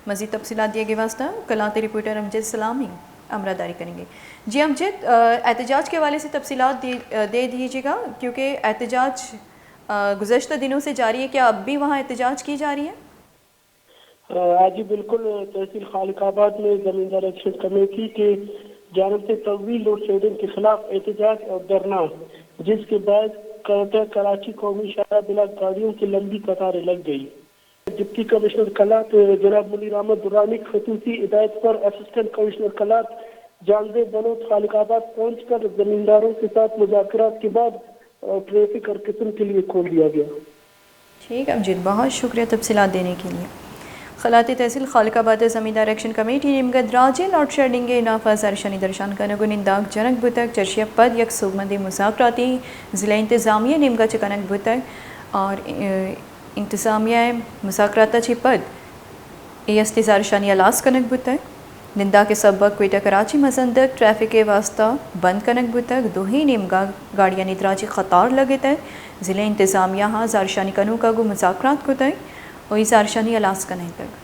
مزید تفصیلات دیے گئے واسطہ کلات رپورٹر امجد سلامی امرداری کریں گے۔ جی امجد، احتجاج کے حوالے سے تفصیلات دے دیجیے گا، کیونکہ احتجاج گزشتہ دنوں سے جاری ہے، کیا اب بھی وہاں احتجاج کی جا رہی ہے؟ جی بالکل، تحصیل خالق آباد میں زمیندار ایکشن کمیٹی کے جانب سے طویل لوڈ شیڈنگ کے خلاف احتجاج اور دھرنا، جس کے بعد کراچی قومی شاہراہ بلاک گاڑیوں کی لمبی قطاریں لگ گئی۔ ڈپٹی کمشنر کلات جناب منیر احمد درانی خصوصی ہدایت پر اسسٹنٹ کمشنر کلات جانبے بلوچ خالق آباد پہنچ کر زمینداروں کے ساتھ مذاکرات کے بعد ٹریفک اور قسم کے لیے کھول دیا گیا۔ ٹھیک ہے امجد، بہت شکریہ تفصیلات دینے کے لیے۔ خلاتی تحصیل خالق آباد زمیندار ایکشن کمیٹی نیمگد راجے لوڈ شیڈنگ نافذ ارشانی درشان کنگ ننداگ جنک بتک چرشیہ پد یک سوگمندی مذاکراتی ضلع انتظامیہ نیمگا چکنک بتک اور انتظامیہ مذاکرات چی پد استظار شانی الاس کنک بتک نندا کے سبق کوئٹہ کراچی مزندک ٹریفک کے واسطہ بند کنک بتک دو ہی نیمگا گاڑیاں ندراجی خطار لگے تک ضلع انتظامیہ ہاں زارشانی کنو کا گو مذاکرات کو تک وہی زارشانی الاس کنک تک